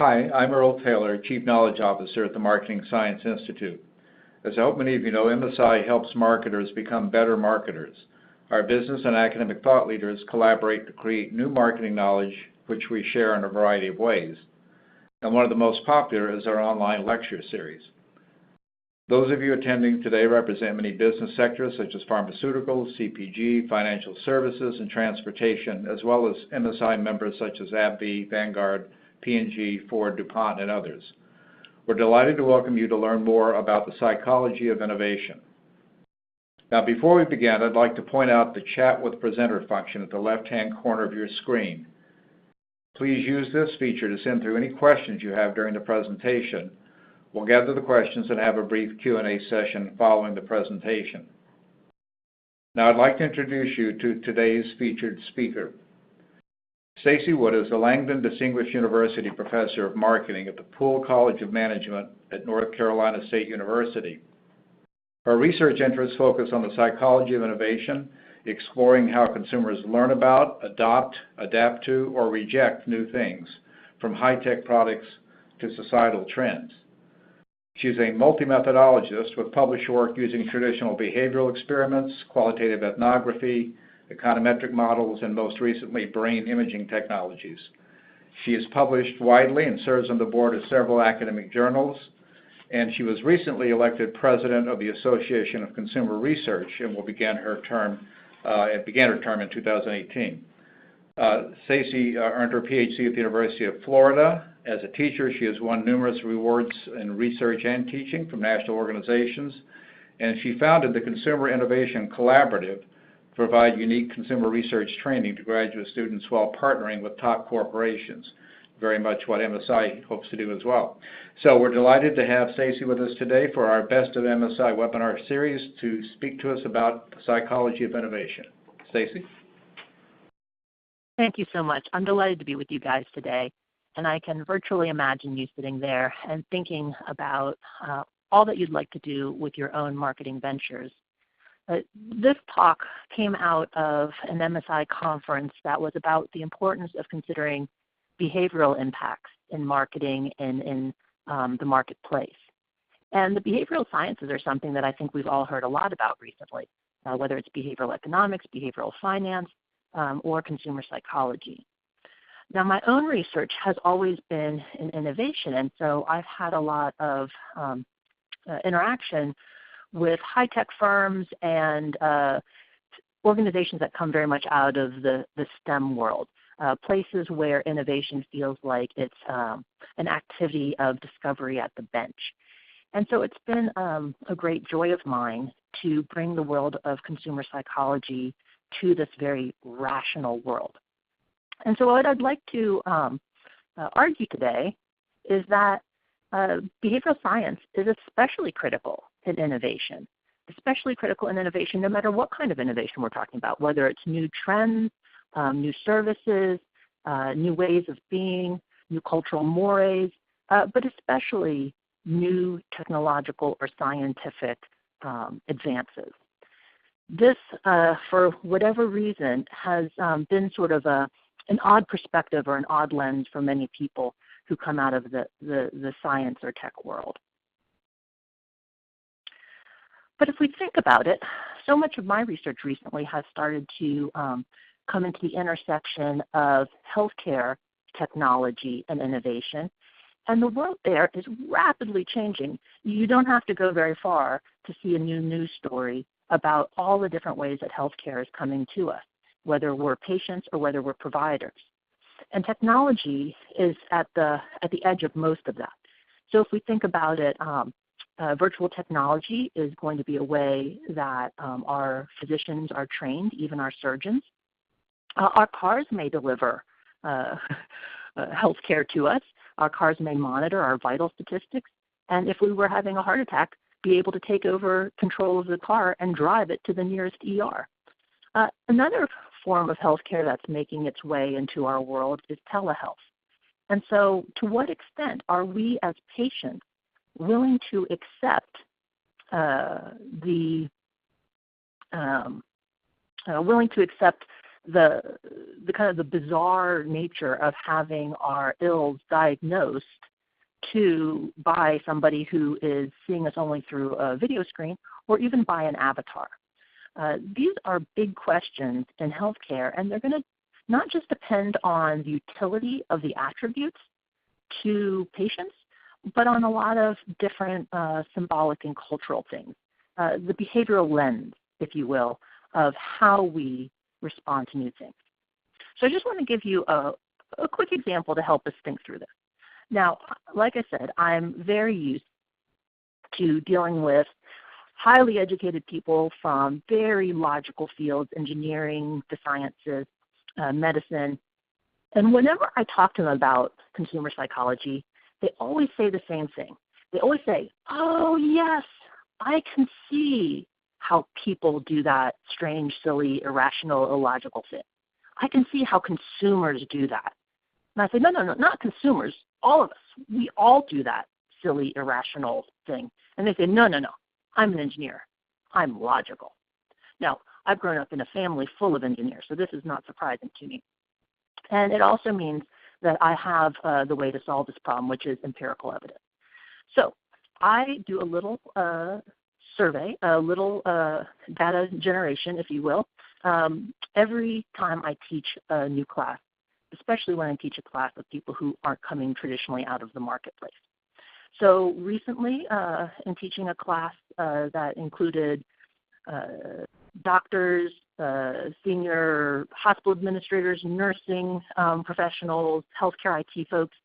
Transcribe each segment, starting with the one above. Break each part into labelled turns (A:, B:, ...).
A: Hi, I'm Earl Taylor, Chief Knowledge Officer at the Marketing Science Institute. As I hope many of you know, MSI helps marketers become better marketers. Our business and academic thought leaders collaborate to create new marketing knowledge, which we share in a variety of ways. And one of the most popular is our online lecture series. Those of you attending today represent many business sectors such as pharmaceuticals, CPG, financial services, and transportation, as well as MSI members such as AbbVie, Vanguard, P&G, Ford, DuPont, and others. We're delighted to welcome you to learn more about the psychology of innovation. Now, before we begin, I'd like to point out the Chat with Presenter function at the left-hand corner of your screen. Please use this feature to send through any questions you have during the presentation. We'll gather the questions and have a brief Q&A session following the presentation. Now, I'd like to introduce you to today's featured speaker. Stacy Wood is the Langdon Distinguished University Professor of Marketing at the Poole College of Management at North Carolina State University. Her research interests focus on the psychology of innovation, exploring how consumers learn about, adopt, adapt to, or reject new things, from high-tech products to societal trends. She's a multi-methodologist with published work using traditional behavioral experiments, qualitative ethnography, econometric models, and most recently, brain imaging technologies. She is published widely and serves on the board of several academic journals, and she was recently elected president of the Association of Consumer Research and will begin her term in 2018. Stacy earned her PhD at the University of Florida. As a teacher, she has won numerous awards in research and teaching from national organizations, and she founded the Consumer Innovation Collaborative to provide unique consumer research training to graduate students while partnering with top corporations, very much what MSI hopes to do as well. So we're delighted to have Stacy with us today for our Best of MSI webinar series to speak to us about the psychology of innovation. Stacy?
B: Thank you so much. I'm delighted to be with you guys today, and I can virtually imagine you sitting there and thinking about all that you'd like to do with your own marketing ventures. This talk came out of an MSI conference that was about the importance of considering behavioral impacts in marketing and in the marketplace. And the behavioral sciences are something that I think we've all heard a lot about recently, whether it's behavioral economics, behavioral finance, or consumer psychology. Now, my own research has always been in innovation, and so I've had a lot of interaction with high-tech firms and organizations that come very much out of the STEM world, places where innovation feels like it's an activity of discovery at the bench. And so it's been a great joy of mine to bring the world of consumer psychology to this very rational world. And so what I'd like to argue today is that behavioral science is especially critical in innovation, no matter what kind of innovation we're talking about, whether it's new trends, new services, new ways of being, new cultural mores, but especially new technological or scientific advances. This, for whatever reason, has been sort of an odd perspective or an odd lens for many people who come out of the science or tech world. But if we think about it, so much of my research recently has started to come into the intersection of healthcare, technology, and innovation. And the world there is rapidly changing. You don't have to go very far to see a new news story about all the different ways that healthcare is coming to us, whether we're patients or whether we're providers. And technology is at the edge of most of that. So if we think about it, virtual technology is going to be a way that our physicians are trained, even our surgeons. Our cars may deliver healthcare to us. Our cars may monitor our vital statistics. And if we were having a heart attack, be able to take over control of the car and drive it to the nearest ER. Another form of healthcare that's making its way into our world is telehealth. And so to what extent are we as patients willing to accept the kind of the bizarre nature of having our ills diagnosed to by somebody who is seeing us only through a video screen or even by an avatar. These are big questions in healthcare, and they're going to not just depend on the utility of the attributes to patients, but on a lot of different symbolic and cultural things. The behavioral lens, if you will, of how we respond to new things. So I just want to give you a quick example to help us think through this. Now, like I said, I'm very used to dealing with highly educated people from very logical fields, engineering, the sciences, medicine. And whenever I talk to them about consumer psychology, they always say the same thing. They always say, oh, yes, I can see how people do that strange, silly, irrational, illogical thing. I can see how consumers do that. And I say, no, not consumers, all of us. We all do that silly, irrational thing. And they say, no, I'm an engineer. I'm logical. Now, I've grown up in a family full of engineers, so this is not surprising to me. And it also means that I have the way to solve this problem, which is empirical evidence. So I do a little survey, a little data generation, if you will, every time I teach a new class, especially when I teach a class of people who aren't coming traditionally out of the marketplace. So recently, in teaching a class that included doctors, senior hospital administrators, nursing professionals, healthcare IT folks,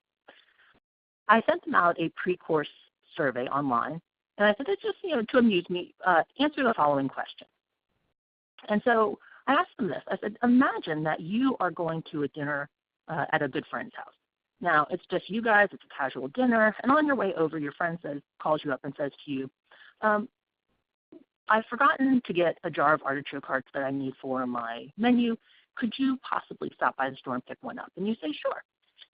B: I sent them out a pre-course survey online. And I said, it's just, to amuse me, answer the following question. And so I asked them this. I said, imagine that you are going to a dinner at a good friend's house. Now, it's just you guys, it's a casual dinner, and on your way over, your friend calls you up and says to you, I've forgotten to get a jar of artichoke hearts that I need for my menu. Could you possibly stop by the store and pick one up? And you say, sure.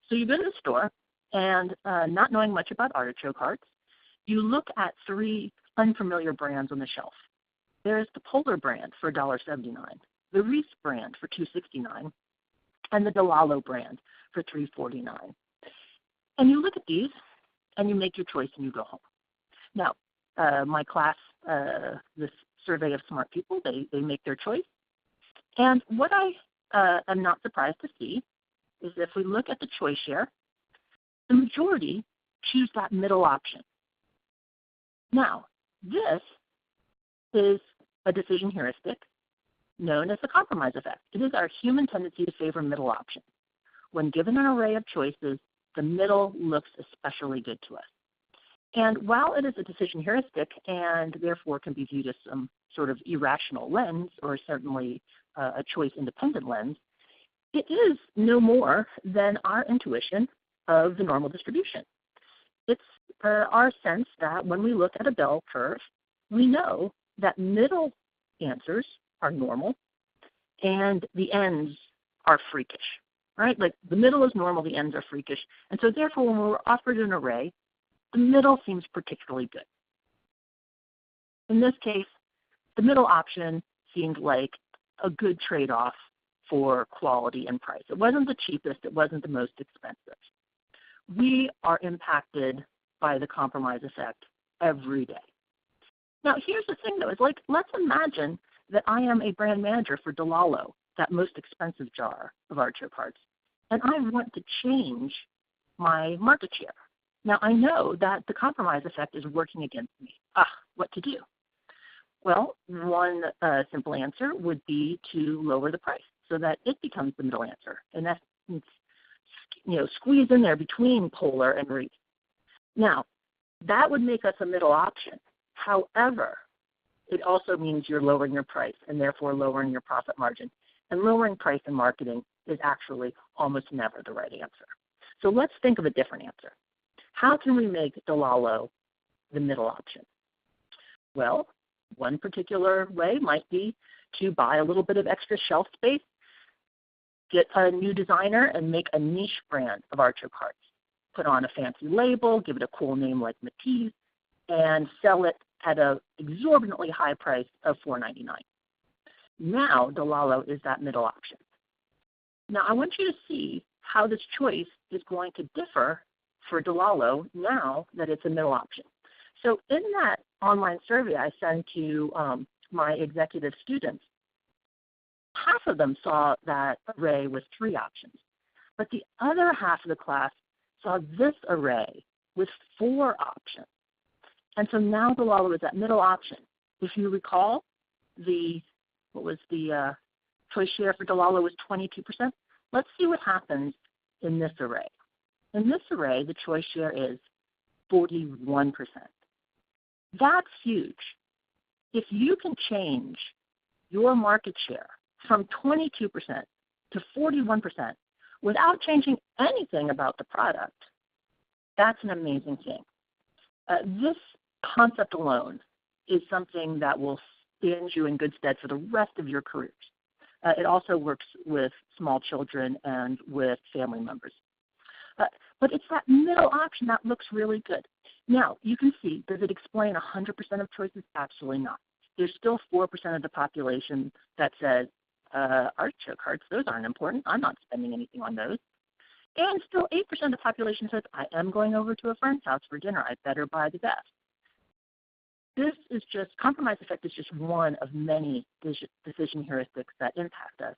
B: So you go to the store, and not knowing much about artichoke hearts, you look at 3 unfamiliar brands on the shelf. There's the Polar brand for $1.79, the Reese brand for $2.69, and the DeLallo brand for $3.49. And you look at these, and you make your choice, and you go home. Now, my class, this survey of smart people, they make their choice. And what I am not surprised to see is if we look at the choice share, the majority choose that middle option. Now, this is a decision heuristic known as the compromise effect. It is our human tendency to favor middle options. When given an array of choices, the middle looks especially good to us. And while it is a decision heuristic and therefore can be viewed as some sort of irrational lens or certainly a choice-independent lens, it is no more than our intuition of the normal distribution. It's our sense that when we look at a bell curve, we know that middle answers are normal and the ends are freakish, right? Like the middle is normal, the ends are freakish. And so therefore, when we're offered an array, the middle seems particularly good. In this case, the middle option seemed like a good trade-off for quality and price. It wasn't the cheapest, it wasn't the most expensive. We are impacted by the compromise effect every day. Now, here's the thing, though. It's like, let's imagine that I am a brand manager for DeLallo, that most expensive jar of artichoke hearts, and I want to change my market share. Now, I know that the compromise effect is working against me. What to do? Well, one simple answer would be to lower the price so that it becomes the middle answer. And that's, squeeze in there between Polar and Reese. Now, that would make us a middle option. However, it also means you're lowering your price and therefore lowering your profit margin. And lowering price in marketing is actually almost never the right answer. So let's think of a different answer. How can we make DeLallo the middle option? Well, one particular way might be to buy a little bit of extra shelf space, get a new designer, and make a niche brand of artichoke hearts. Put on a fancy label, give it a cool name like Matisse, and sell it at an exorbitantly high price of $4.99. Now, DeLallo is that middle option. Now, I want you to see how this choice is going to differ for Delalo now that it's a middle option. So in that online survey I sent to my executive students, half of them saw that array with 3 options, but the other half of the class saw this array with 4 options. And so now Delalo is that middle option. If you recall, what was the choice share for Delalo was 22%. Let's see what happens in this array. In this array, the choice share is 41%. That's huge. If you can change your market share from 22% to 41% without changing anything about the product, that's an amazing thing. This concept alone is something that will stand you in good stead for the rest of your careers. It also works with small children and with family members. But it's that middle option that looks really good. Now, you can see, does it explain 100% of choices? Absolutely not. There's still 4% of the population that says, artichoke hearts, those aren't important. I'm not spending anything on those. And still 8% of the population says, I am going over to a friend's house for dinner. I better buy the best. This is just, compromise effect is just one of many decision heuristics that impact us.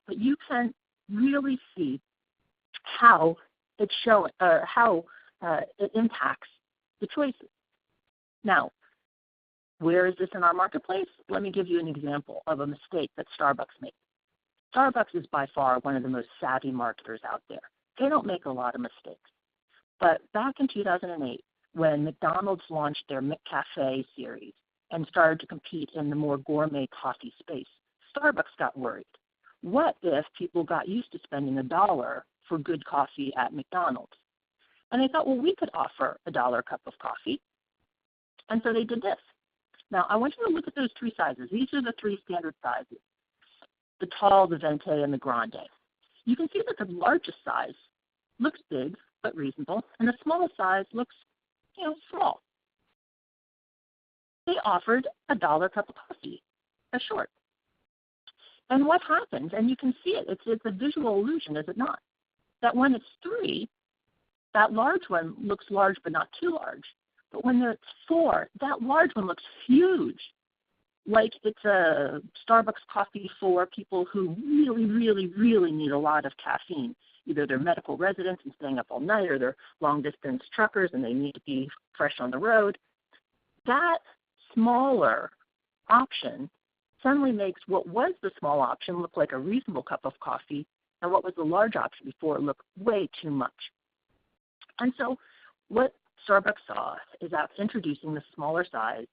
B: But you can really see how it impacts the choices. Now, where is this in our marketplace? Let me give you an example of a mistake that Starbucks made. Starbucks is by far one of the most savvy marketers out there. They don't make a lot of mistakes. But back in 2008, when McDonald's launched their McCafe series and started to compete in the more gourmet coffee space, Starbucks got worried. What if people got used to spending $1 for good coffee at McDonald's? And they thought, well, we could offer a $1 cup of coffee. And so they did this. Now, I want you to look at those 3 sizes. These are the 3 standard sizes, the tall, the venti, and the grande. You can see that the largest size looks big but reasonable, and the smallest size looks, small. They offered a $1 cup of coffee, a short. And what happens, and you can see it, it's a visual illusion, is it not? That when it's 3, that large one looks large but not too large. But when it's 4, that large one looks huge, like it's a Starbucks coffee for people who really, really, really need a lot of caffeine. Either they're medical residents and staying up all night, or they're long-distance truckers and they need to be fresh on the road. That smaller option suddenly makes what was the small option look like a reasonable cup of coffee, and what was the large option before look way too much. And so what Starbucks saw is that introducing the smaller size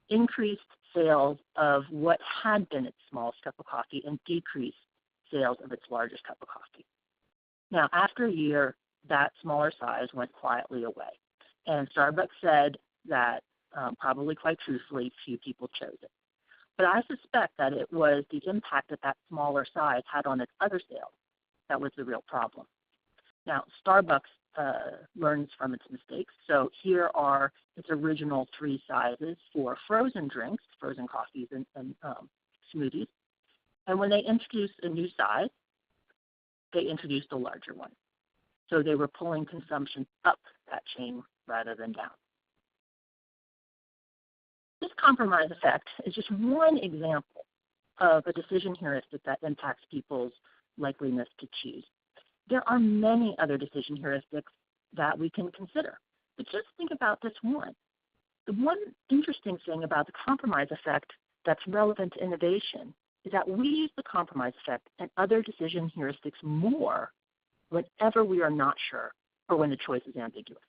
B: increased sales of what had been its smallest cup of coffee and decreased sales of its largest cup of coffee. Now, after a year, that smaller size went quietly away. And Starbucks said that, probably quite truthfully, few people chose it. But I suspect that it was the impact that that smaller size had on its other sales that was the real problem. Now, Starbucks learns from its mistakes. So here are its original 3 sizes for frozen drinks, frozen coffees and smoothies. And when they introduced a new size, they introduced a larger one. So they were pulling consumption up that chain rather than down. This compromise effect is just one example of a decision heuristic that impacts people's likeliness to choose. There are many other decision heuristics that we can consider, but just think about this one. The one interesting thing about the compromise effect that's relevant to innovation is that we use the compromise effect and other decision heuristics more whenever we are not sure or when the choice is ambiguous.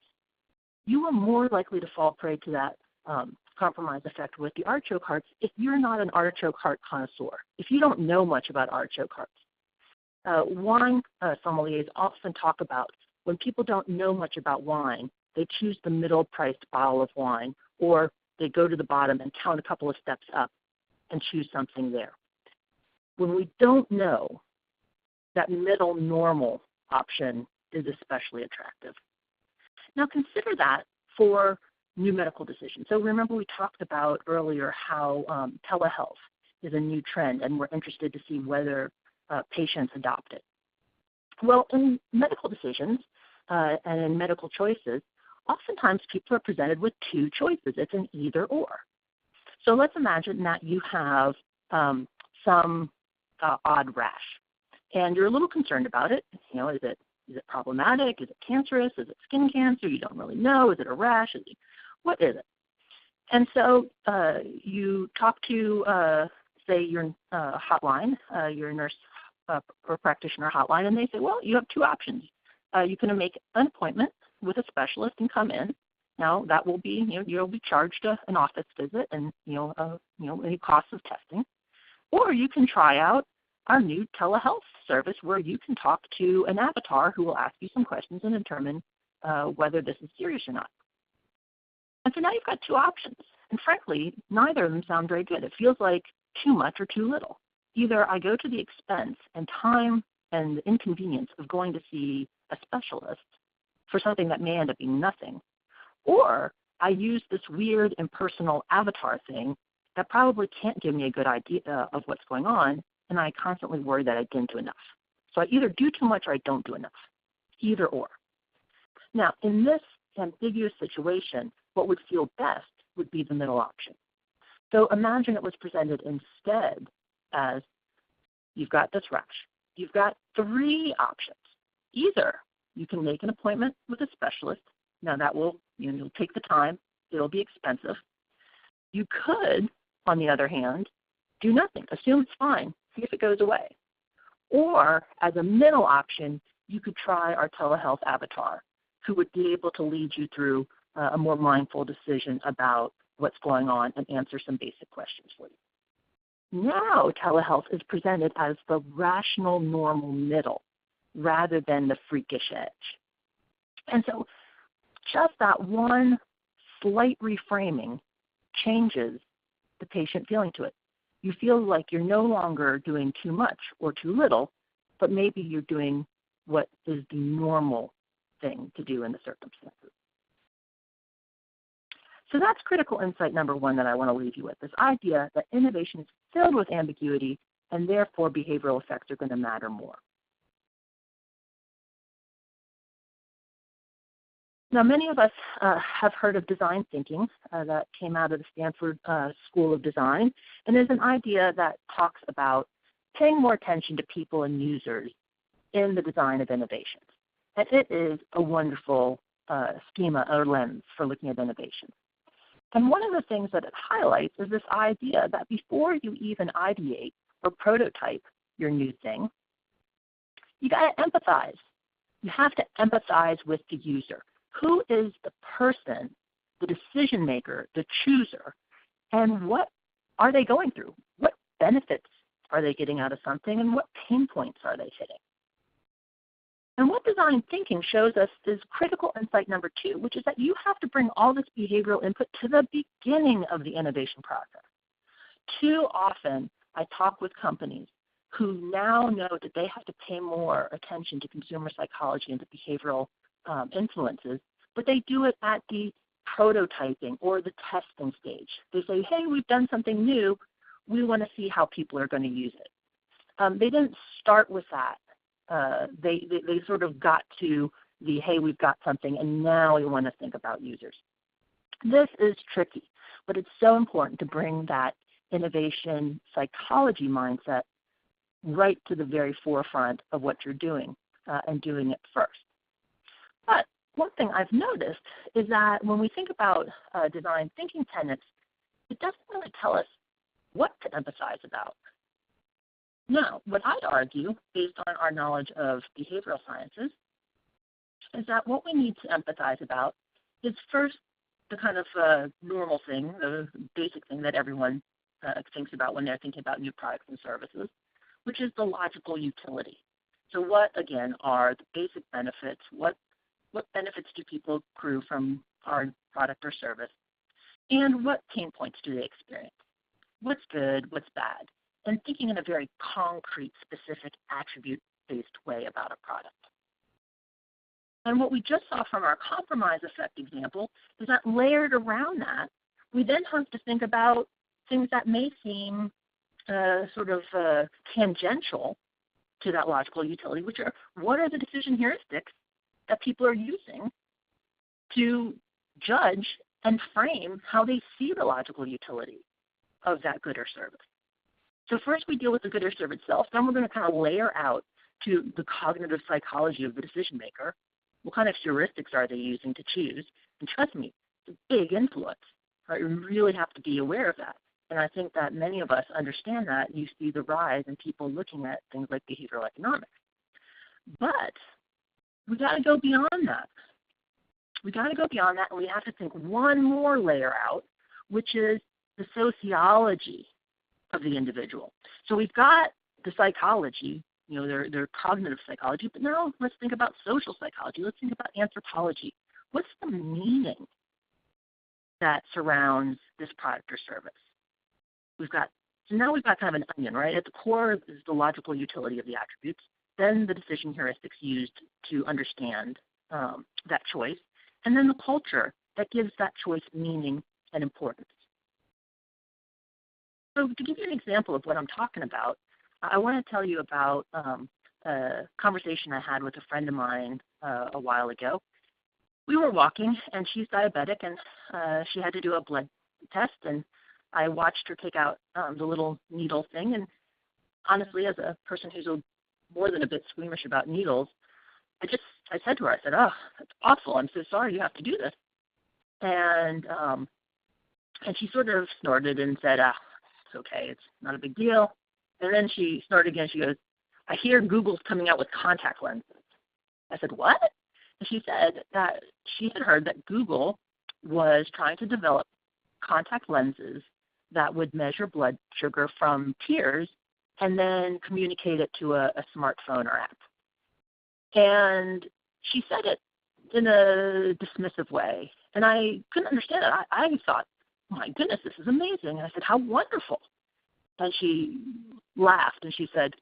B: You are more likely to fall prey to that compromise effect with the artichoke hearts if you're not an artichoke heart connoisseur, if you don't know much about artichoke hearts. Wine sommeliers often talk about when people don't know much about wine, they choose the middle-priced bottle of wine, or they go to the bottom and count a couple of steps up and choose something there. When we don't know, that middle normal option is especially attractive. Now consider that for new medical decisions. So remember we talked about earlier how telehealth is a new trend, and we're interested to see whether patients adopt it. Well, in medical decisions and in medical choices, oftentimes people are presented with two choices. It's an either or. So let's imagine that you have some odd rash, and you're a little concerned about it. You know, is it problematic? Is it cancerous? Is it skin cancer? You don't really know. Is it a rash? What is it? And so you talk to, say, your hotline, your nurse or practitioner hotline, and they say, well, you have two options. You can make an appointment with a specialist and come in. Now that will be, you'll be charged an office visit and any costs of testing, or you can try out our new telehealth service where you can talk to an avatar who will ask you some questions and determine whether this is serious or not. And so now you've got two options, and frankly, neither of them sound very good. It feels like too much or too little. Either I go to the expense and time and the inconvenience of going to see a specialist for something that may end up being nothing, or I use this weird impersonal avatar thing that probably can't give me a good idea of what's going on, and I constantly worry that I didn't do enough. So I either do too much or I don't do enough, either or. Now, in this ambiguous situation, what would feel best would be the middle option. So imagine it was presented instead as you've got this rash. You've got three options. Either you can make an appointment with a specialist. Now that will, you'll take the time. It'll be expensive. You could, on the other hand, do nothing. Assume it's fine. See if it goes away. Or as a middle option, you could try our telehealth avatar, who would be able to lead you through a more mindful decision about what's going on and answer some basic questions for you. Now telehealth is presented as the rational, normal middle rather than the freakish edge. And so just that one slight reframing changes the patient feeling to it. You feel like you're no longer doing too much or too little, but maybe you're doing what is the normal thing to do in the circumstances. So that's critical insight number one that I want to leave you with, this idea that innovation is filled with ambiguity and therefore behavioral effects are going to matter more. Now, many of us have heard of design thinking that came out of the Stanford School of Design, and is an idea that talks about paying more attention to people and users in the design of innovations. And it is a wonderful schema or lens for looking at innovation. And one of the things that it highlights is this idea that before you even ideate or prototype your new thing, you got to empathize. You have to empathize with the user. Who is the person, the decision maker, the chooser, and what are they going through? What benefits are they getting out of something, and what pain points are they hitting? And what design thinking shows us is critical insight number two, which is that you have to bring all this behavioral input to the beginning of the innovation process. Too often, I talk with companies who now know that they have to pay more attention to consumer psychology and to behavioral influences, but they do it at the prototyping or the testing stage. They say, hey, we've done something new. We want to see how people are going to use it. They didn't start with that. They sort of got to the, hey, we've got something, and now we want to think about users. This is tricky, but it's so important to bring that innovation psychology mindset right to the very forefront of what you're doing and doing it first. But one thing I've noticed is that when we think about design thinking tenets, it doesn't really tell us what to empathize about. Now, what I'd argue, based on our knowledge of behavioral sciences, is that what we need to empathize about is first the kind of normal thing, the basic thing that everyone thinks about when they're thinking about new products and services, which is the logical utility. So what, again, are the basic benefits? What benefits do people accrue from our product or service? And what pain points do they experience? What's good? What's bad? And thinking in a very concrete, specific, attribute-based way about a product. And what we just saw from our compromise effect example is that layered around that, we then have to think about things that may seem sort of tangential, to that logical utility, which are what are the decision heuristics that people are using to judge and frame how they see the logical utility of that good or service. So first we deal with the good or service itself, then we're going to kind of layer out to the cognitive psychology of the decision maker. What kind of heuristics are they using to choose? And trust me, it's a big influence. Right? You really have to be aware of that. And I think that many of us understand that. You see the rise in people looking at things like behavioral economics. But we got to go beyond that. We got to go beyond that, and we have to think one more layer out, which is the sociology of the individual. So we've got the psychology, their cognitive psychology, but now let's think about social psychology. Let's think about anthropology. What's the meaning that surrounds this product or service? Now we've got kind of an onion, right? At the core is the logical utility of the attributes, then the decision heuristics used to understand that choice, and then the culture that gives that choice meaning and importance. So to give you an example of what I'm talking about, I want to tell you about a conversation I had with a friend of mine a while ago. We were walking, and she's diabetic, and she had to do a blood test, and I watched her take out the little needle thing, and honestly, as a person who's more than a bit squeamish about needles, I said to her, oh, that's awful. I'm so sorry you have to do this. And she sort of snorted and said, it's okay. It's not a big deal. And then she snorted again. She goes, I hear Google's coming out with contact lenses. I said, what? And she said that she had heard that Google was trying to develop contact lenses that would measure blood sugar from peers and then communicate it to a smartphone or app. And she said it in a dismissive way, and I couldn't understand it. I thought, oh my goodness, this is amazing. And I said, how wonderful. And she laughed, and she said,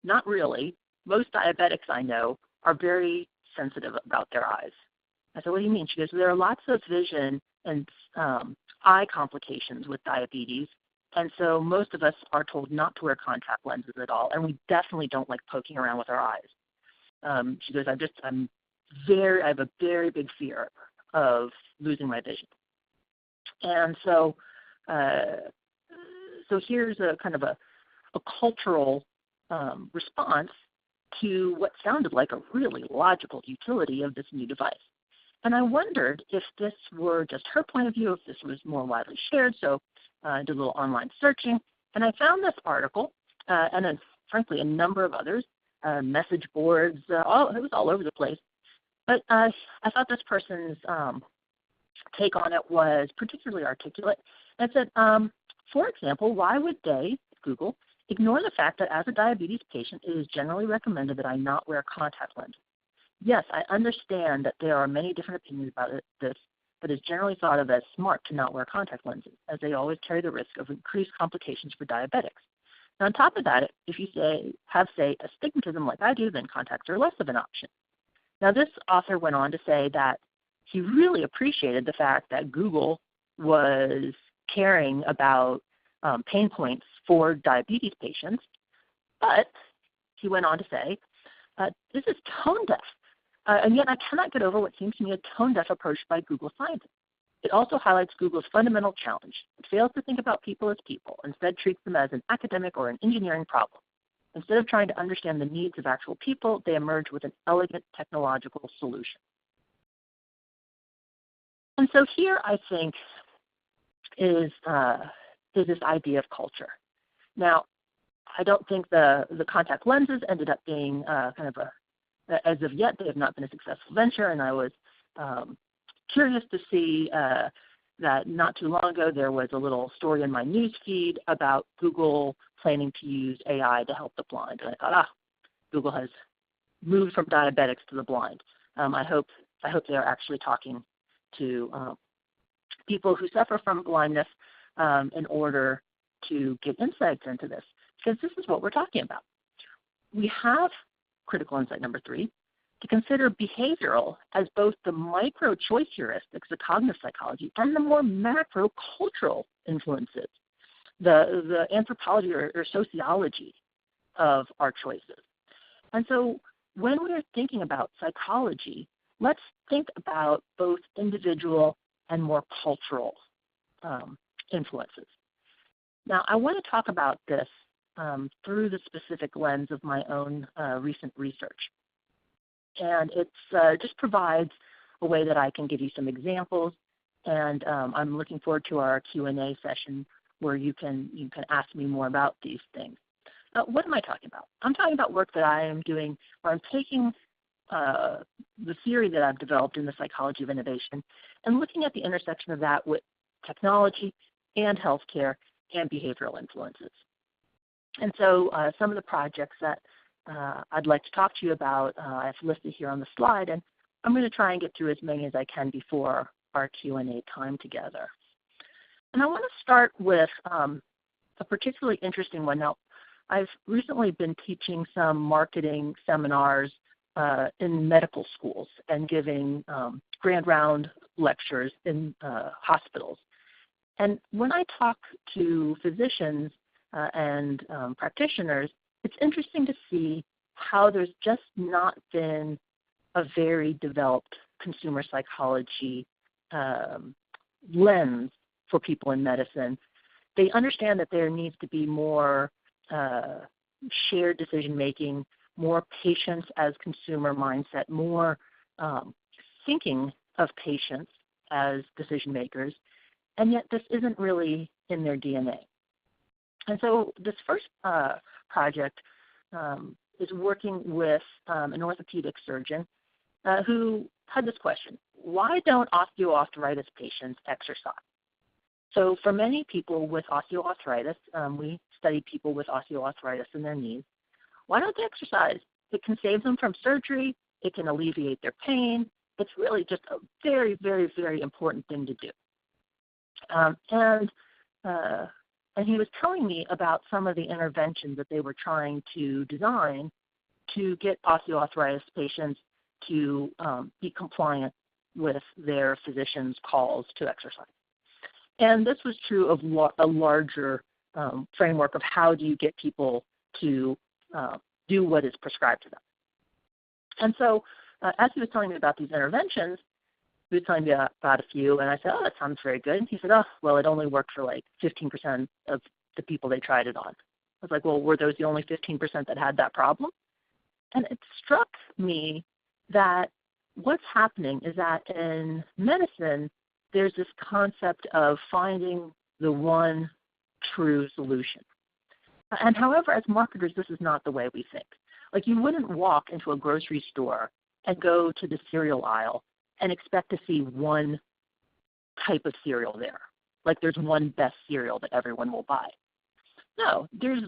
B: not really. Most diabetics I know are very sensitive about their eyes. I said, what do you mean? She goes, there are lots of vision and eye complications with diabetes, and so most of us are told not to wear contact lenses at all, and we definitely don't like poking around with our eyes. She goes, I have a very big fear of losing my vision. And so here's a kind of a cultural response to what sounded like a really logical utility of this new device. And I wondered if this were just her point of view, if this was more widely shared. So I did a little online searching, and I found this article, and then, frankly, a number of others, message boards, it was all over the place. But I thought this person's take on it was particularly articulate. And it said, for example, why would they, Google, ignore the fact that as a diabetes patient, it is generally recommended that I not wear contact lenses? Yes, I understand that there are many different opinions about this, but it's generally thought of as smart to not wear contact lenses, as they always carry the risk of increased complications for diabetics. Now, on top of that, if you have astigmatism like I do, then contacts are less of an option. Now, this author went on to say that he really appreciated the fact that Google was caring about pain points for diabetes patients, but he went on to say, this is tone deaf. And yet I cannot get over what seems to me a tone-deaf approach by Google scientists. It also highlights Google's fundamental challenge. It fails to think about people as people, instead treats them as an academic or an engineering problem. Instead of trying to understand the needs of actual people, they emerge with an elegant technological solution. And so here, I think, is this idea of culture. Now, I don't think the contact lenses ended up being kind of as of yet, they have not been a successful venture, and I was curious to see that not too long ago there was a little story in my news feed about Google planning to use AI to help the blind. And I thought, Google has moved from diabetics to the blind. I hope they are actually talking to people who suffer from blindness in order to get insights into this, because this is what we're talking about. We have critical insight number 3, to consider behavioral as both the micro-choice heuristics, the cognitive psychology, and the more macro-cultural influences, the anthropology or sociology of our choices. And so when we're thinking about psychology, let's think about both individual and more cultural influences. Now, I want to talk about this through the specific lens of my own recent research. And it just provides a way that I can give you some examples, and I'm looking forward to our Q&A session where you can ask me more about these things. What am I talking about? I'm talking about work that I am doing where I'm taking the theory that I've developed in the psychology of innovation and looking at the intersection of that with technology and healthcare and behavioral influences. And so some of the projects that I'd like to talk to you about I've listed here on the slide, and I'm going to try and get through as many as I can before our Q&A time together. And I want to start with a particularly interesting one. Now, I've recently been teaching some marketing seminars in medical schools and giving grand round lectures in hospitals. And when I talk to physicians and practitioners, it's interesting to see how there's just not been a very developed consumer psychology lens for people in medicine. They understand that there needs to be more shared decision-making, more patients as consumer mindset, more thinking of patients as decision makers, and yet this isn't really in their DNA. And so this first project is working with an orthopedic surgeon who had this question: why don't osteoarthritis patients exercise? So for many people with osteoarthritis, we study people with osteoarthritis in their knees. Why don't they exercise? It can save them from surgery. It can alleviate their pain. It's really just a very, very, very important thing to do. And he was telling me about some of the interventions that they were trying to design to get osteoarthritis patients to be compliant with their physician's calls to exercise. And this was true of a larger framework of how do you get people to do what is prescribed to them. And so as he was telling me about these interventions, he was telling me about a few, and I said, oh, that sounds very good. And he said, oh, well, it only worked for like 15% of the people they tried it on. I was like, well, were those the only 15% that had that problem? And it struck me that what's happening is that in medicine, there's this concept of finding the one true solution. And however, as marketers, this is not the way we think. Like, you wouldn't walk into a grocery store and go to the cereal aisle and expect to see one type of cereal there. Like there's one best cereal that everyone will buy. No, there's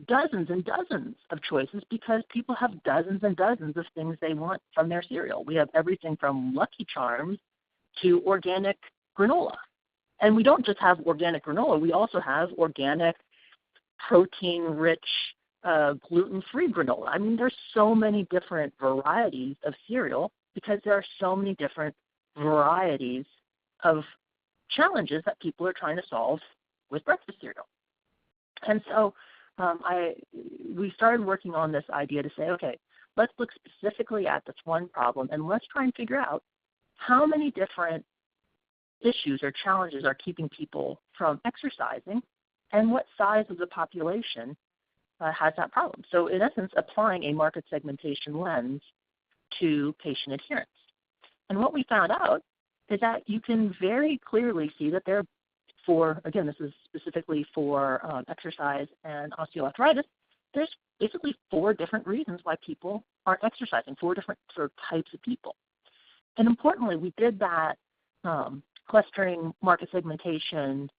B: dozens and dozens of choices because people have dozens and dozens of things they want from their cereal. We have everything from Lucky Charms to organic granola. And we don't just have organic granola, we also have organic, protein-rich, gluten-free granola. I mean, there's so many different varieties of cereal because there are so many different varieties of challenges that people are trying to solve with breakfast cereal. And so we started working on this idea to say, okay, let's look specifically at this one problem and let's try and figure out how many different issues or challenges are keeping people from exercising and what size of the population has that problem. So in essence, applying a market segmentation lens to patient adherence. And what we found out is that you can very clearly see that there, again, this is specifically for exercise and osteoarthritis, there's basically 4 different reasons why people aren't exercising, 4 different sort of types of people. And importantly, we did that clustering market segmentation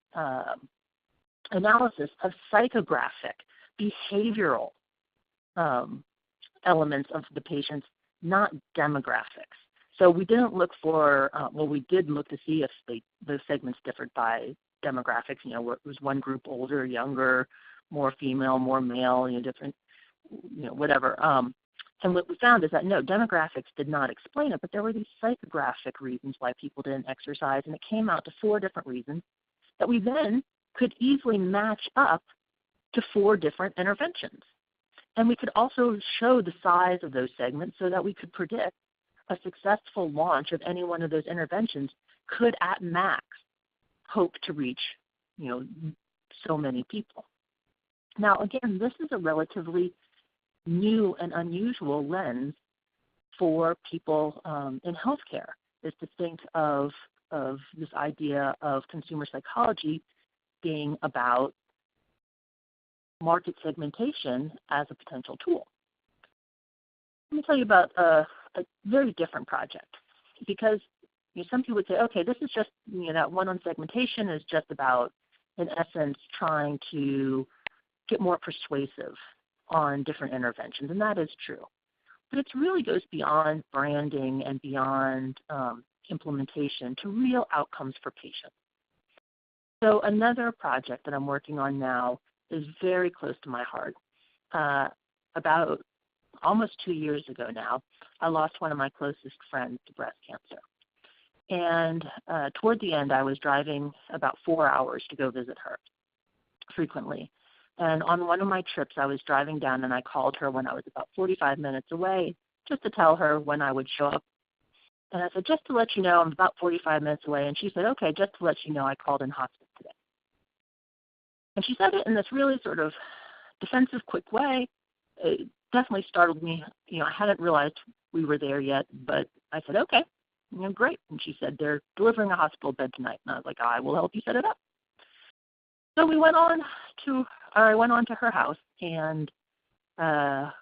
B: analysis of psychographic, behavioral elements of the patients, not demographics. So we didn't look for, we did look to see if the segments differed by demographics. Was one group older, younger, more female, more male, different, whatever. And what we found is that no, demographics did not explain it, but there were these psychographic reasons why people didn't exercise, and it came out to 4 different reasons that we then could easily match up to 4 different interventions. And we could also show the size of those segments so that we could predict a successful launch of any one of those interventions could at max hope to reach, so many people. Now, again, this is a relatively new and unusual lens for people in healthcare, is to think of this idea of consumer psychology being about market segmentation as a potential tool. Let me tell you about a very different project, because some people would say, okay, this is just, that one on segmentation is just about, in essence, trying to get more persuasive on different interventions, and that is true. But it really goes beyond branding and beyond implementation to real outcomes for patients. So another project that I'm working on now is very close to my heart. About almost 2 years ago now, I lost one of my closest friends to breast cancer. And toward the end, I was driving about 4 hours to go visit her frequently. And on one of my trips, I was driving down and I called her when I was about 45 minutes away just to tell her when I would show up. And I said, just to let you know, I'm about 45 minutes away. And she said, okay, just to let you know, I called in hospice today. And she said it in this really sort of defensive, quick way. It definitely startled me. I hadn't realized we were there yet, but I said, okay, great. And she said, they're delivering a hospital bed tonight. And I was like, I will help you set it up. So I went on to her house, and the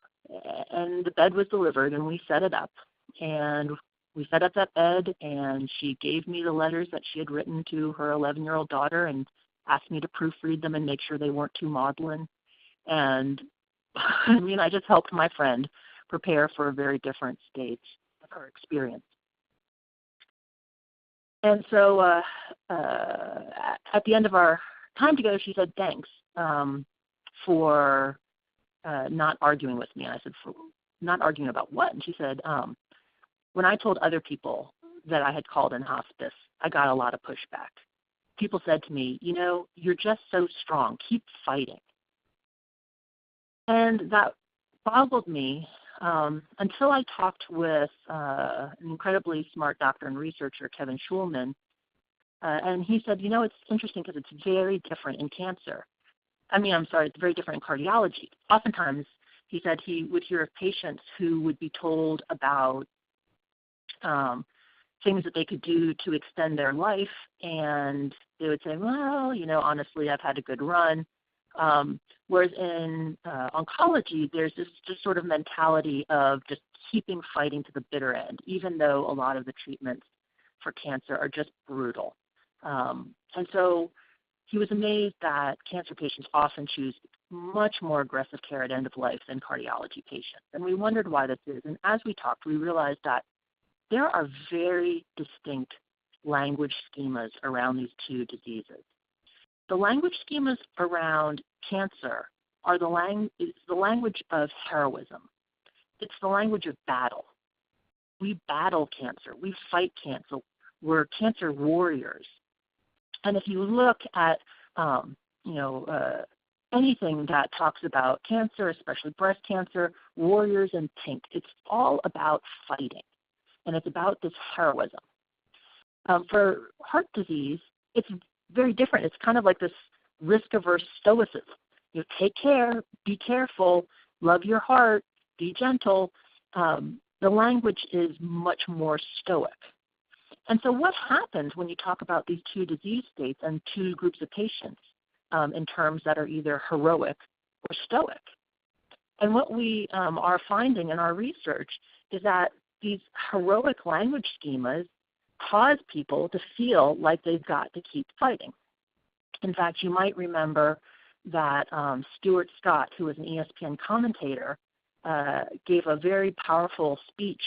B: bed was delivered, and we set it up. And we set up that bed, and she gave me the letters that she had written to her 11-year-old daughter and asked me to proofread them and make sure they weren't too maudlin. And I just helped my friend prepare for a very different stage of her experience. And so at the end of our time together, she said, thanks for not arguing with me. And I said, for not arguing about what? And she said, when I told other people that I had called in hospice, I got a lot of pushback. People said to me, you're just so strong. Keep fighting. And that boggled me until I talked with an incredibly smart doctor and researcher, Kevin Schulman, and he said, it's interesting because it's very different in cancer. It's very different in cardiology. Oftentimes, he said he would hear of patients who would be told about things that they could do to extend their life, and they would say, well, honestly, I've had a good run. Whereas in oncology, there's this just sort of mentality of just keeping fighting to the bitter end, even though a lot of the treatments for cancer are just brutal. And so he was amazed that cancer patients often choose much more aggressive care at end of life than cardiology patients. And we wondered why this is. And as we talked, we realized that there are very distinct language schemas around these two diseases. The language schemas around cancer are the language of heroism. It's the language of battle. We battle cancer. We fight cancer. We're cancer warriors. And if you look at anything that talks about cancer, especially breast cancer, warriors in pink, it's all about fighting, and it's about this heroism. For heart disease, it's very different. It's kind of like this risk-averse stoicism. Take care, be careful, love your heart, be gentle. The language is much more stoic. And so what happens when you talk about these two disease states and two groups of patients in terms that are either heroic or stoic? And what we are finding in our research is that these heroic language schemas cause people to feel like they've got to keep fighting. In fact, you might remember that Stuart Scott, who was an ESPN commentator, gave a very powerful speech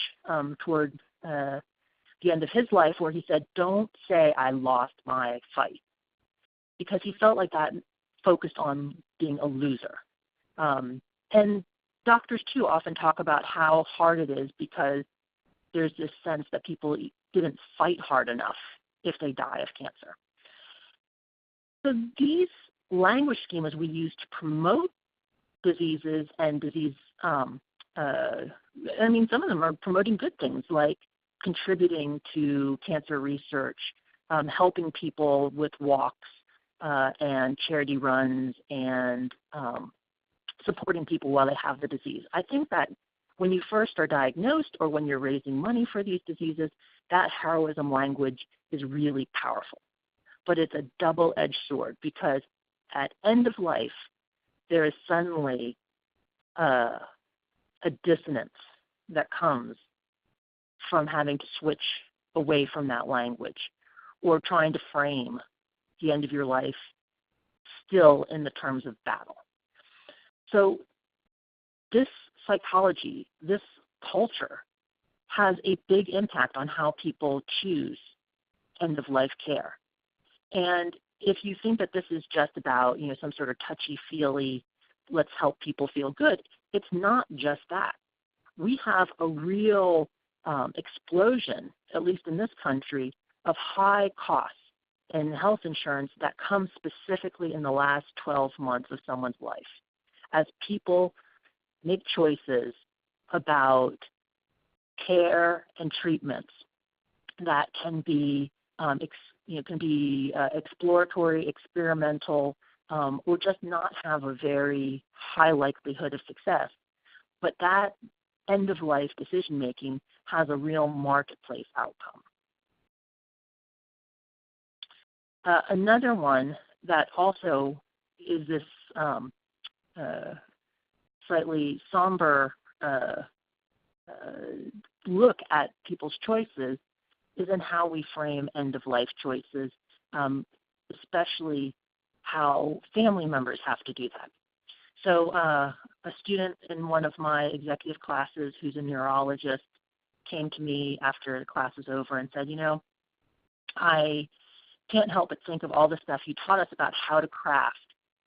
B: toward the end of his life where he said, don't say I lost my fight, because he felt like that focused on being a loser. And doctors, too, often talk about how hard it is because there's this sense that people didn't fight hard enough if they die of cancer. So these language schemas we use to promote diseases and disease, some of them are promoting good things like contributing to cancer research, helping people with walks and charity runs, and supporting people while they have the disease. I think that when you first are diagnosed or when you're raising money for these diseases, that heroism language is really powerful. But it's a double-edged sword, because at end of life, there is suddenly a dissonance that comes from having to switch away from that language, or trying to frame the end of your life still in the terms of battle. So this psychology, this culture, has a big impact on how people choose end-of-life care. And if you think that this is just about, some sort of touchy-feely, let's help people feel good, it's not just that. We have a real explosion, at least in this country, of high costs in health insurance that comes specifically in the last 12 months of someone's life, as people make choices about care and treatments that can be exploratory, experimental, or just not have a very high likelihood of success. But that end-of-life decision-making has a real marketplace outcome. Another one that also is this slightly somber look at people's choices is in how we frame end-of-life choices, especially how family members have to do that. So a student in one of my executive classes who's a neurologist came to me after the class was over and said, I can't help but think of all the stuff you taught us about how to craft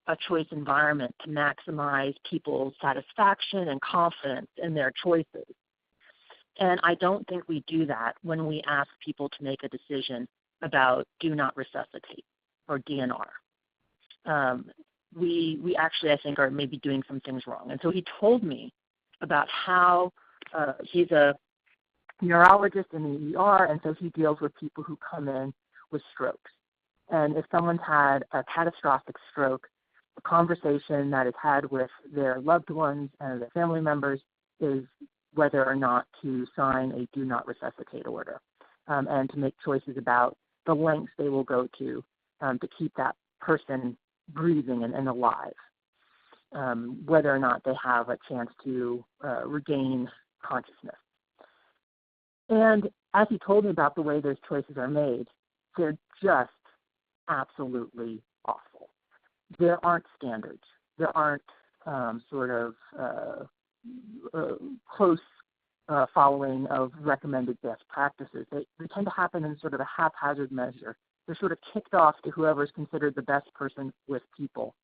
B: a choice environment to maximize people's satisfaction and confidence in their choices. And I don't think we do that when we ask people to make a decision about do not resuscitate or DNR. We actually, I think, are maybe doing some things wrong. And so he told me about how he's a neurologist in the ER, and so he deals with people who come in with strokes. And if someone's had a catastrophic stroke, the conversation that is had with their loved ones and their family members is whether or not to sign a do not resuscitate order, and to make choices about the lengths they will go to keep that person breathing and alive, whether or not they have a chance to regain consciousness. And as he told me about the way those choices are made, they're just absolutely awful. There aren't standards. There aren't close following of recommended best practices. They tend to happen in sort of a haphazard measure. They're sort of kicked off to whoever is considered the best person with people.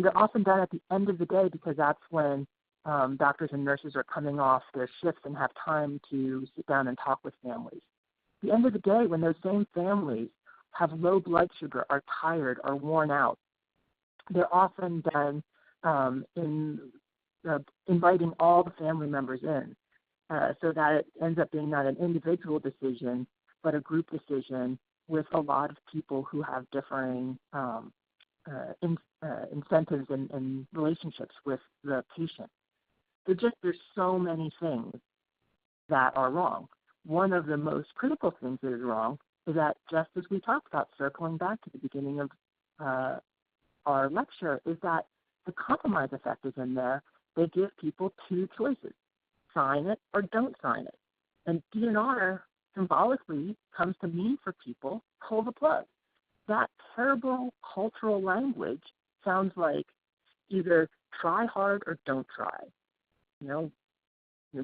B: They're often done at the end of the day because that's when doctors and nurses are coming off their shifts and have time to sit down and talk with families. At the end of the day, when those same families have low blood sugar, are tired, are worn out, they're often done in inviting all the family members in, so that it ends up being not an individual decision, but a group decision with a lot of people who have differing incentives and relationships with the patient. There's so many things that are wrong. One of the most critical things that is wrong is that, just as we talked about, circling back to the beginning of our lecture, is that the compromise effect is in there. They give people two choices: sign it or don't sign it. And DNR symbolically comes to mean for people, pull the plug. That terrible cultural language sounds like either try hard or don't try.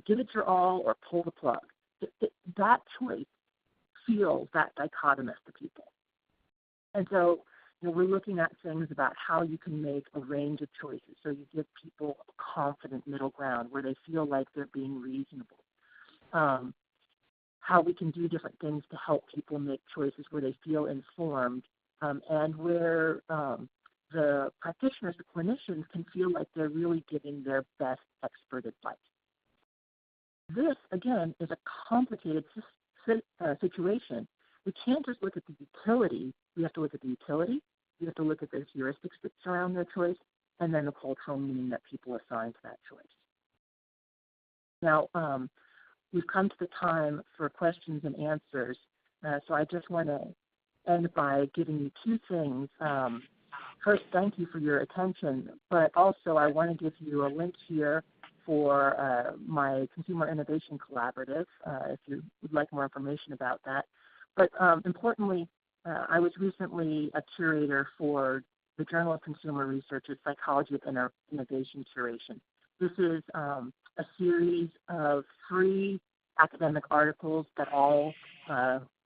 B: Give it your all or pull the plug. That choice feels that dichotomous to people. And so we're looking at things about how you can make a range of choices so you give people a confident middle ground where they feel like they're being reasonable. How we can do different things to help people make choices where they feel informed, and where the practitioners, the clinicians, can feel like they're really giving their best expert advice. This, again, is a complicated situation. We can't just look at the utility. We have to look at the utility. We have to look at the heuristics that surround their choice, and then the cultural meaning that people assign to that choice. Now, we've come to the time for questions and answers, so I just want to end by giving you two things. First, thank you for your attention, but also I want to give you a link here for my Consumer Innovation Collaborative, if you would like more information about that. But importantly, I was recently a curator for the Journal of Consumer Research's Psychology of Innovation Curation. This is a series of 3 academic articles that all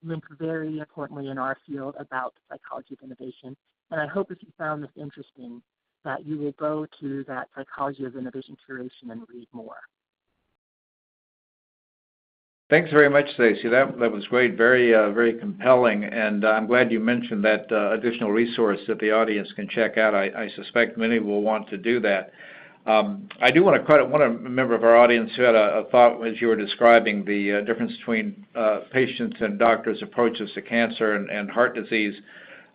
B: link very importantly in our field about the psychology of innovation. And I hope if you found this interesting that you will go to that Psychology of Innovation Curation and read more.
A: Thanks very much, Stacy. That was great, very compelling, and I'm glad you mentioned that additional resource that the audience can check out. I suspect many will want to do that. I do want to credit one member of our audience who had a thought as you were describing the difference between patients' and doctors' approaches to cancer and heart disease.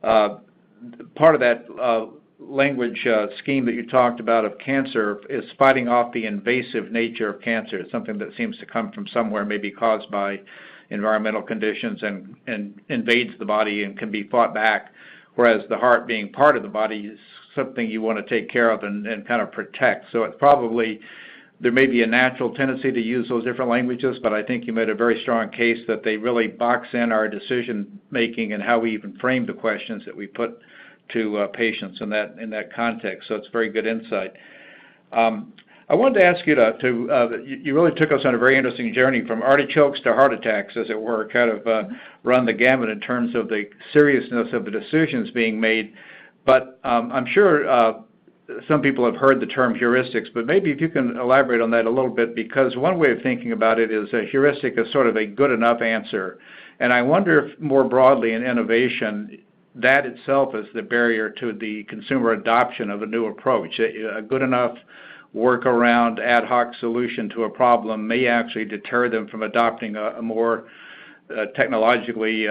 A: Part of that language scheme that you talked about of cancer is fighting off the invasive nature of cancer. It's something that seems to come from somewhere, maybe caused by environmental conditions, and invades the body and can be fought back, whereas the heart, being part of the body, is something you want to take care of and kind of protect. So it's probably, there may be a natural tendency to use those different languages, but I think you made a very strong case that they really box in our decision making and how we even frame the questions that we put to patients in that context. So it's very good insight. I wanted to ask you you really took us on a very interesting journey from artichokes to heart attacks, as it were, kind of run the gamut in terms of the seriousness of the decisions being made. But I'm sure some people have heard the term heuristics, but maybe if you can elaborate on that a little bit, because one way of thinking about it is a heuristic is sort of a good enough answer. And I wonder if more broadly in innovation, that itself is the barrier to the consumer adoption of a new approach. A good enough workaround ad hoc solution to a problem may actually deter them from adopting a more technologically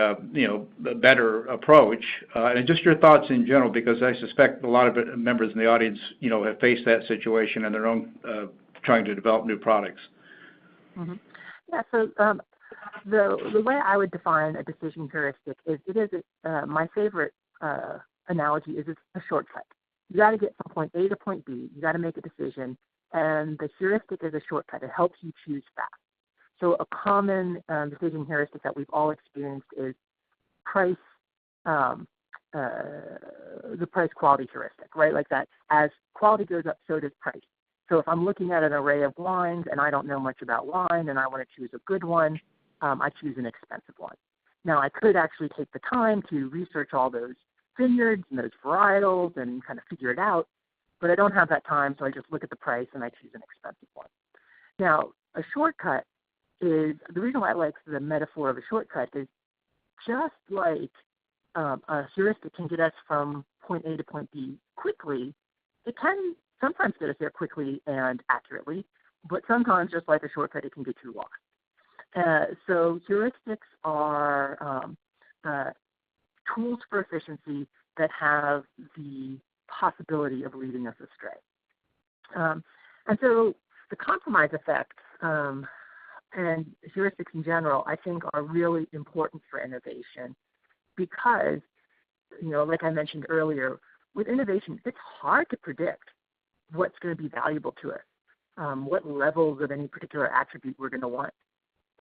A: better approach. And just your thoughts in general, because I suspect a lot of members in the audience have faced that situation in their own trying to develop new products.
B: Mm-hmm. Yeah, so the way I would define a decision heuristic is my favorite analogy is it's a shortcut. You got to get from point A to point B. You got to make a decision, and the heuristic is a shortcut. It helps you choose fast. So a common decision heuristic that we've all experienced is price, the price quality heuristic, right? Like that, as quality goes up, so does price. So if I'm looking at an array of wines and I don't know much about wine and I want to choose a good one, I choose an expensive one. Now, I could actually take the time to research all those vineyards and those varietals and kind of figure it out, but I don't have that time, so I just look at the price and I choose an expensive one. Now, a shortcut is, the reason why I like the metaphor of a shortcut is just like a heuristic can get us from point A to point B quickly, it can sometimes get us there quickly and accurately, but sometimes, just like a shortcut, it can get you lost. So heuristics are tools for efficiency that have the possibility of leading us astray. And so the compromise effects and heuristics in general, I think, are really important for innovation because, like I mentioned earlier, with innovation, it's hard to predict what's going to be valuable to us, what levels of any particular attribute we're going to want.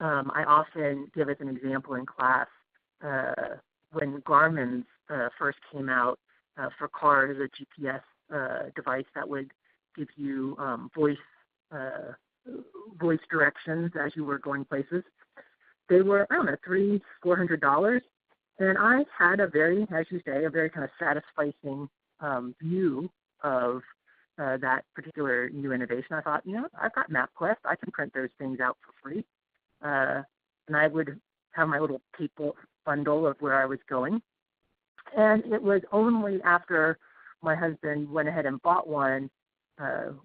B: I often give as an example in class when Garmin's first came out for cars, a GPS device that would give you voice directions as you were going places. They were, $300-$400. And I had a very, as you say, a very kind of satisfying view of that particular new innovation. I thought, I've got MapQuest. I can print those things out for free. And I would have my little tape bundle of where I was going. And it was only after my husband went ahead and bought one,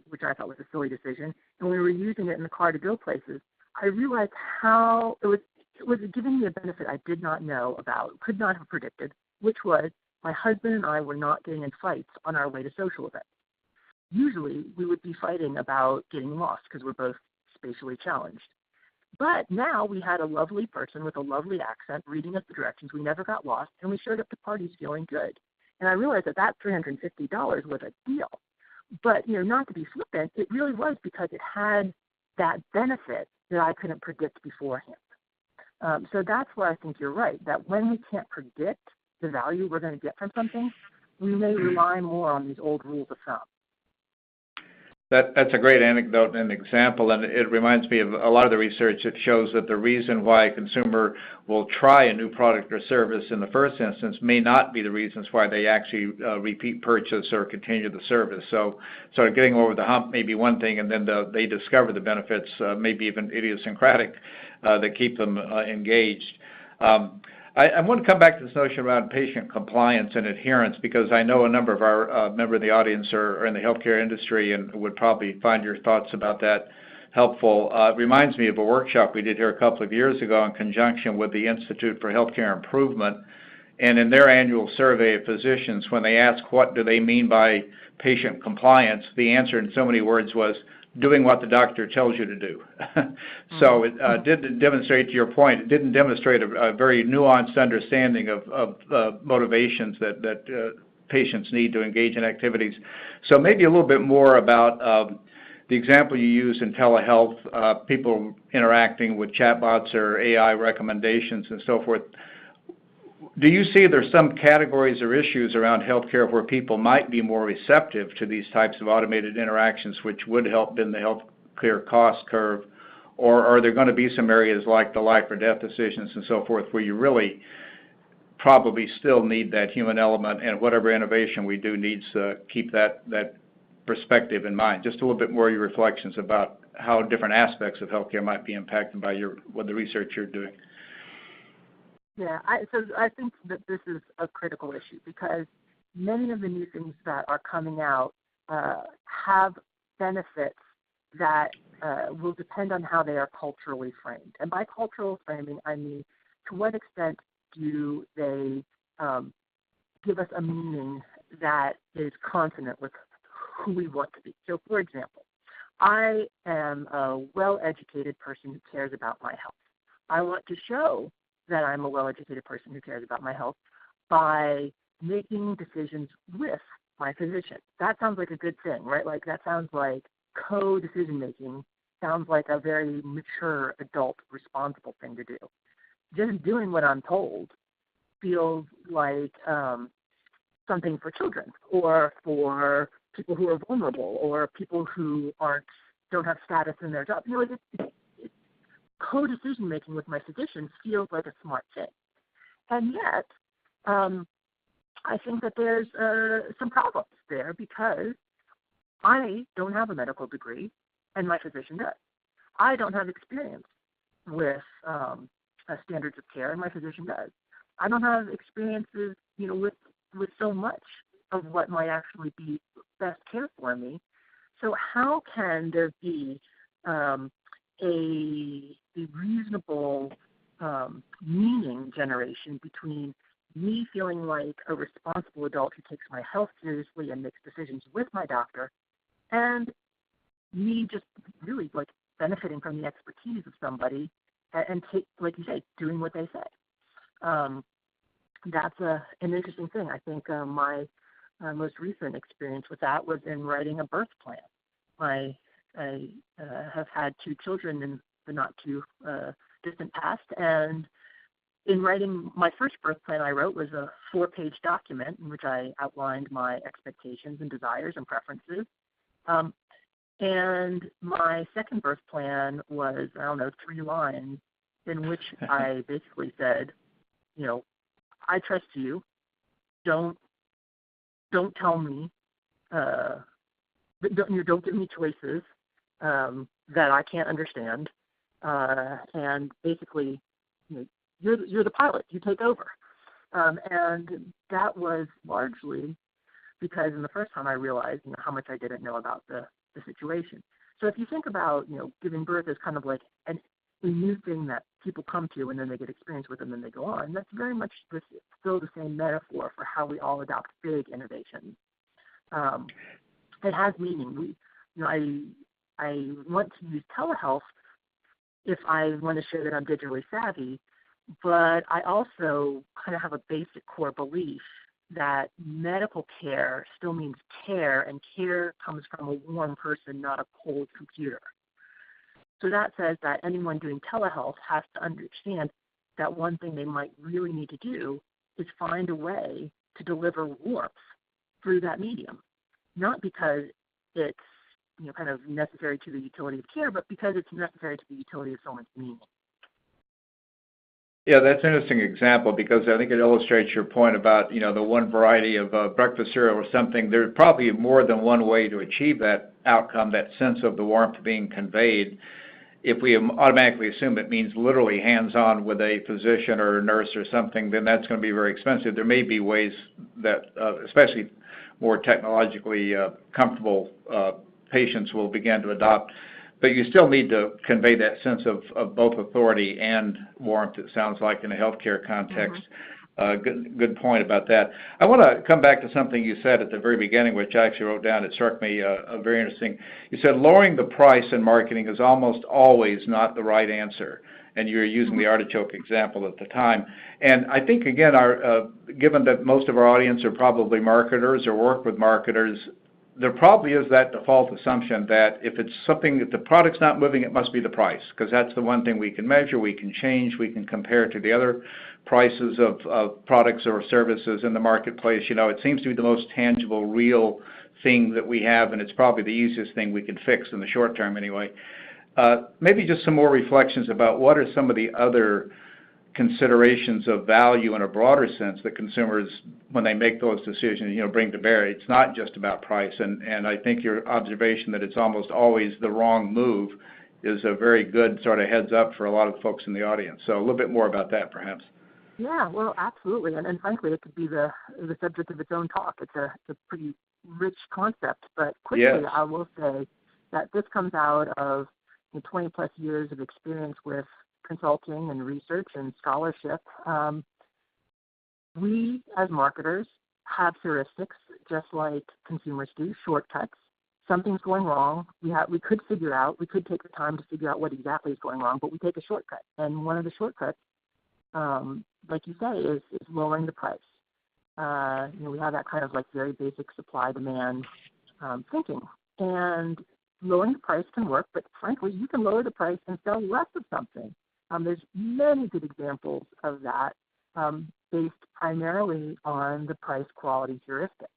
B: which I thought was a silly decision. And when we were using it in the car to go places, I realized how it was giving me a benefit I did not know about, could not have predicted, which was my husband and I were not getting in fights on our way to social events. Usually we would be fighting about getting lost because we're both spatially challenged. But now we had a lovely person with a lovely accent reading us the directions. We never got lost, and we showed up to parties feeling good. And I realized that $350 was a deal. But, not to be flippant, it really was because it had that benefit that I couldn't predict beforehand. So that's where I think you're right, that when we can't predict the value we're going to get from something, we may rely more on these old rules of thumb.
A: That's a great anecdote and example, and it reminds me of a lot of the research that shows that the reason why a consumer will try a new product or service in the first instance may not be the reasons why they actually repeat purchase or continue the service. So getting over the hump may be one thing, and then they discover the benefits, maybe even idiosyncratic, that keep them engaged. I want to come back to this notion around patient compliance and adherence, because I know a number of our members of the audience are in the healthcare industry and would probably find your thoughts about that helpful. It reminds me of a workshop we did here a couple of years ago in conjunction with the Institute for Healthcare Improvement. And in their annual survey of physicians, when they asked what do they mean by patient compliance, the answer in so many words was, doing what the doctor tells you to do. So it didn't demonstrate, to your point, it didn't demonstrate a very nuanced understanding of motivations that patients need to engage in activities. So maybe a little bit more about the example you use in telehealth, people interacting with chatbots or AI recommendations and so forth. Do you see there's some categories or issues around healthcare where people might be more receptive to these types of automated interactions, which would help bend the healthcare cost curve? Or are there going to be some areas like the life or death decisions and so forth where you really probably still need that human element, and whatever innovation we do needs to keep that perspective in mind? Just a little bit more of your reflections about how different aspects of healthcare might be impacted by the research you're doing.
B: Yeah, I think that this is a critical issue because many of the new things that are coming out have benefits that will depend on how they are culturally framed. And by cultural framing, I mean, to what extent do they give us a meaning that is consonant with who we want to be? So, for example, I am a well-educated person who cares about my health. I want to show that I'm a well-educated person who cares about my health by making decisions with my physician. That sounds like a good thing, right? Like that sounds like co-decision making, sounds like a very mature, adult, responsible thing to do. Just doing what I'm told feels like something for children or for people who are vulnerable or people who don't have status in their job. Co-decision making with my physician feels like a smart thing. And yet, I think that there's some problems there because I don't have a medical degree and my physician does. I don't have experience with standards of care and my physician does. I don't have experiences, with so much of what might actually be best care for me. So how can there be a reasonable meaning generation between me feeling like a responsible adult who takes my health seriously and makes decisions with my doctor, and me just really like benefiting from the expertise of somebody and like you say, doing what they say. That's an interesting thing. I think my most recent experience with that was in writing a birth plan. I have had 2 children in the not too distant past, and in writing my first birth plan I wrote was a 4-page document in which I outlined my expectations and desires and preferences. And my second birth plan was, 3 lines in which I basically said, I trust you. Don't tell me. Don't give me choices that I can't understand. And basically, you're the pilot. You take over. And that was largely because in the first time I realized, how much I didn't know about the situation. So if you think about, giving birth as kind of like a new thing that people come to and then they get experience with and then they go on, that's very much still the same metaphor for how we all adopt big innovations. It has meaning. I want to use telehealth if I want to show that I'm digitally savvy, but I also kind of have a basic core belief that medical care still means care, and care comes from a warm person, not a cold computer. So that says that anyone doing telehealth has to understand that one thing they might really need to do is find a way to deliver warmth through that medium, not because it's kind of necessary to the utility of care, but because it's necessary to the utility of someone's meaning.
A: Yeah, that's an interesting example because I think it illustrates your point about, the one variety of breakfast cereal or something. There's probably more than one way to achieve that outcome, that sense of the warmth being conveyed. If we automatically assume it means literally hands-on with a physician or a nurse or something, then that's going to be very expensive. There may be ways that, especially more technologically comfortable patients will begin to adopt. But you still need to convey that sense of both authority and warmth, it sounds like, in a healthcare context. Good point about that. I want to come back to something you said at the very beginning, which I actually wrote down. It struck me very interesting. You said lowering the price in marketing is almost always not the right answer. And you were using the artichoke example at the time. And I think, again, given that most of our audience are probably marketers or work with marketers, there probably is that default assumption that if the product's not moving, it must be the price, because that's the one thing we can measure, we can change, we can compare to the other prices of products or services in the marketplace. It seems to be the most tangible, real thing that we have, and it's probably the easiest thing we can fix in the short term anyway. Maybe just some more reflections about what are some of the other considerations of value in a broader sense that consumers, when they make those decisions, bring to bear. It's not just about price, and I think your observation that it's almost always the wrong move is a very good sort of heads up for a lot of folks in the audience. So a little bit more about that, perhaps.
B: Yeah, well, absolutely, and frankly, it could be the subject of its own talk. It's a pretty rich concept, but quickly, yes. I will say that this comes out of 20 plus years of experience with consulting and research and scholarship. We, as marketers, have heuristics, just like consumers do, shortcuts. Something's going wrong. We could take the time to figure out what exactly is going wrong, but we take a shortcut. And one of the shortcuts, like you say, is lowering the price. We have that kind of like very basic supply-demand thinking. And lowering the price can work, but frankly, you can lower the price and sell less of something. There's many good examples of that based primarily on the price-quality heuristic.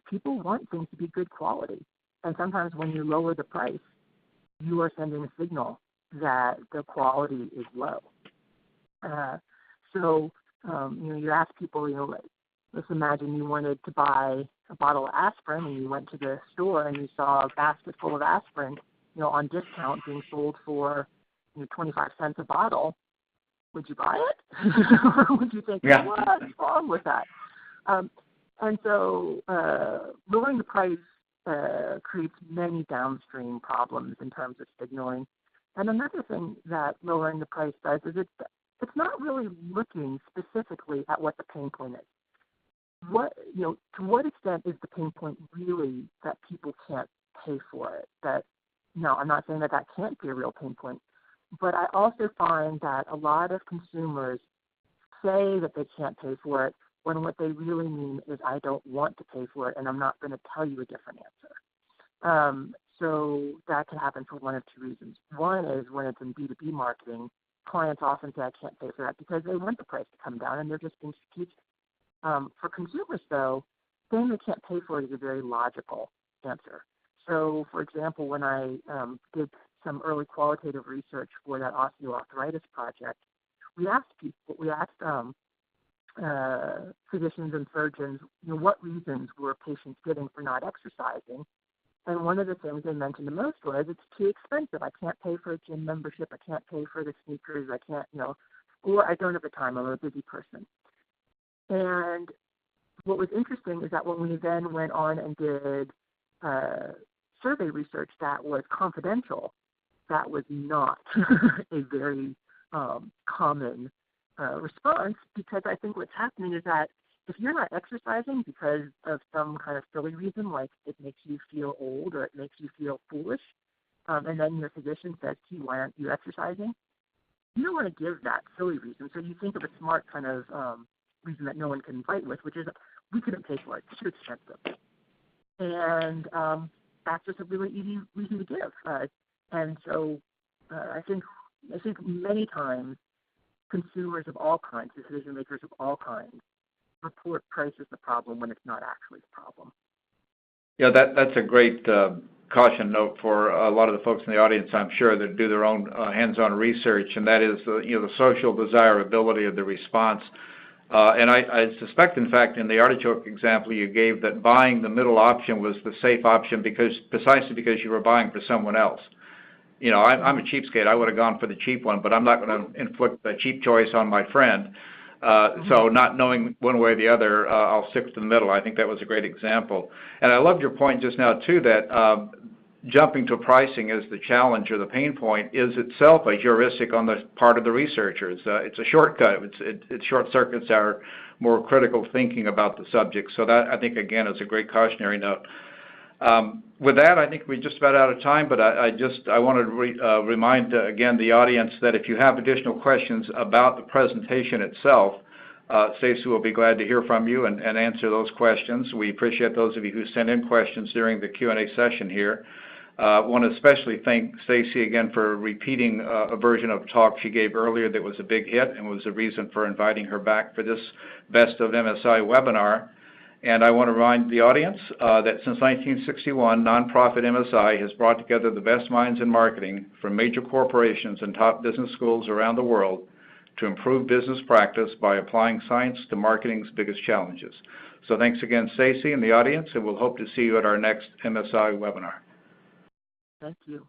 B: People want things to be good quality, and sometimes when you lower the price, you are sending a signal that the quality is low. So you ask people, let's imagine you wanted to buy a bottle of aspirin and you went to the store and you saw a basket full of aspirin, on discount being sold for 25 cents a bottle. Would you buy it? Or would you think, what's wrong with that? And so lowering the price creates many downstream problems in terms of signaling. And another thing that lowering the price does is it's not really looking specifically at what the pain point is. To what extent is the pain point really that people can't pay for it? No, I'm not saying that can't be a real pain point. But I also find that a lot of consumers say that they can't pay for it when what they really mean is I don't want to pay for it and I'm not going to tell you a different answer. So that can happen for one of two reasons. One is when it's in B2B marketing, clients often say I can't pay for that because they want the price to come down and they're just being strategic. For consumers, though, saying they can't pay for it is a very logical answer. So, for example, when I did some early qualitative research for that osteoarthritis project, we asked physicians and surgeons, what reasons were patients giving for not exercising? And one of the things they mentioned the most was it's too expensive. I can't pay for a gym membership. I can't pay for the sneakers. I can't, or I don't have the time. I'm a busy person. And what was interesting is that when we then went on and did survey research that was confidential, that was not a very common response, because I think what's happening is that if you're not exercising because of some kind of silly reason, like it makes you feel old or it makes you feel foolish, and then your physician says to you, why aren't you exercising? You don't want to give that silly reason. So you think of a smart kind of reason that no one can fight with, which is, we couldn't pay for it. It's too expensive. And that's just a really easy reason to give. And so I think many times consumers of all kinds, decision makers of all kinds, report price as the problem when it's not actually the problem.
A: Yeah, that's a great caution note for a lot of the folks in the audience, I'm sure, that do their own hands-on research, and that is the social desirability of the response. And I suspect, in fact, in the artichoke example you gave, that buying the middle option was the safe option precisely because you were buying for someone else. I'm a cheapskate. I would have gone for the cheap one, but I'm not going to inflict a cheap choice on my friend. So not knowing one way or the other, I'll stick to the middle. I think that was a great example. And I loved your point just now, too, that jumping to pricing as the challenge or the pain point is itself a heuristic on the part of the researchers. It's a shortcut. It short-circuits our more critical thinking about the subject. So that, I think, again, is a great cautionary note. With that, I think we're just about out of time, but I wanted to remind again the audience that if you have additional questions about the presentation itself, Stacy will be glad to hear from you and answer those questions. We appreciate those of you who sent in questions during the Q&A session here. I want to especially thank Stacy again for repeating a version of a talk she gave earlier that was a big hit and was the reason for inviting her back for this Best of MSI webinar. And I want to remind the audience that since 1961, nonprofit MSI has brought together the best minds in marketing from major corporations and top business schools around the world to improve business practice by applying science to marketing's biggest challenges. So thanks again, Stacy, and the audience, and we'll hope to see you at our next MSI webinar.
B: Thank you.